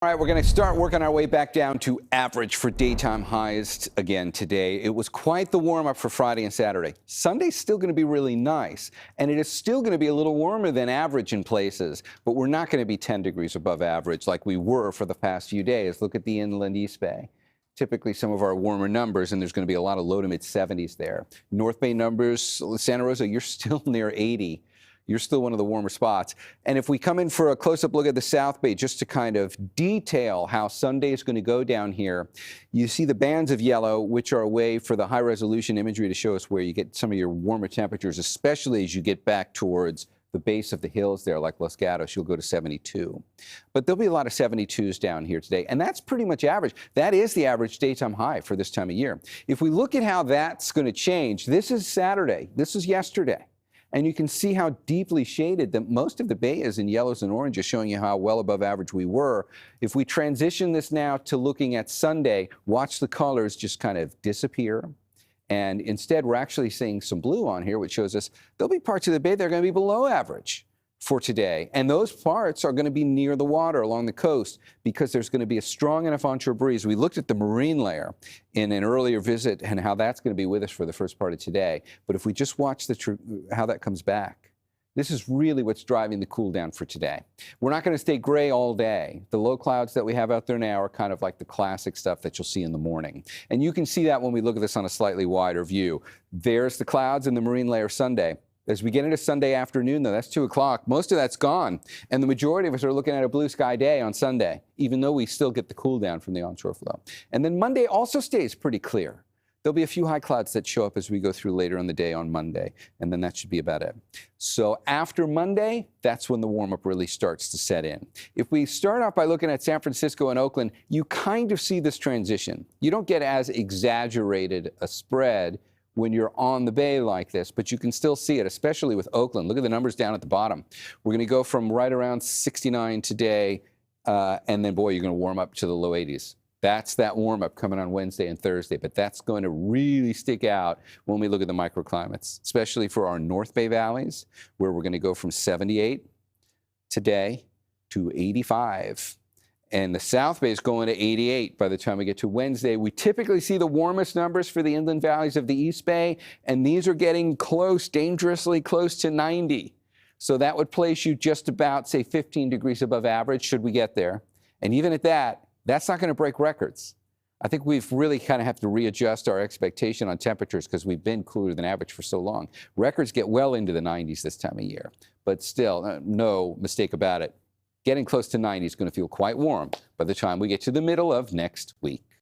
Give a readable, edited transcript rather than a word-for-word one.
All right, we're going to start working our way back down to average for daytime highs again today. It was quite the warm-up for Friday and Saturday. Sunday's still going to be really nice, and it is still going to be a little warmer than average in places, but we're not going to be 10 degrees above average like we were for the past few days. Look at the inland East Bay. Typically some of our warmer numbers, and there's going to be a lot of low to mid 70s there. North Bay numbers, Santa Rosa, you're still near 80. You're still one of the warmer spots. And if we come in for a close-up look at the South Bay, just to kind of detail how Sunday is going to go down here, you see the bands of yellow, which are a way for the high-resolution imagery to show us where you get some of your warmer temperatures, especially as you get back towards the base of the hills there, like Los Gatos, you'll go to 72. But there'll be a lot of 72s down here today, and that's pretty much average. That is the average daytime high for this time of year. If we look at how that's going to change, this is Saturday. This is yesterday. And you can see how deeply shaded that most of the bay is in yellows and oranges, showing you how well above average we were. If we transition this now to looking at Sunday, watch the colors just kind of disappear. And instead, we're actually seeing some blue on here, which shows us there'll be parts of the bay that are going to be below average for today. And those parts are going to be near the water along the coast because there's going to be a strong enough onshore breeze. We looked at the marine layer in an earlier visit and how that's going to be with us for the first part of today. But if we just watch how that comes back, this is really what's driving the cool down for today. We're not going to stay gray all day. The low clouds that we have out there now are kind of like the classic stuff that you'll see in the morning. And you can see that when we look at this on a slightly wider view. There's the clouds and the marine layer Sunday. As we get into Sunday afternoon, though, that's 2 o'clock, most of that's gone. And the majority of us are looking at a blue sky day on Sunday, even though we still get the cool down from the onshore flow. And then Monday also stays pretty clear. There'll be a few high clouds that show up as we go through later in the day on Monday, and then that should be about it. So after Monday, that's when the warm-up really starts to set in. If we start off by looking at San Francisco and Oakland, you kind of see this transition. You don't get as exaggerated a spread when you're on the bay like this, but you can still see it, especially with Oakland. Look at the numbers down at the bottom. We're going to go from right around 69 today, and then, boy, you're going to warm up to the low 80s. That's that warm-up coming on Wednesday and Thursday, but that's going to really stick out when we look at the microclimates, especially for our North Bay valleys, where we're going to go from 78 today to 85. And the South Bay is going to 88 by the time we get to Wednesday. We typically see the warmest numbers for the inland valleys of the East Bay, and these are getting close, dangerously close to 90. So that would place you just about, say, 15 degrees above average should we get there. And even at that, that's not going to break records. I think we've really kind of have to readjust our expectation on temperatures because we've been cooler than average for so long. Records get well into the 90s this time of year, but still, no mistake about it. Getting close to 90 is going to feel quite warm by the time we get to the middle of next week.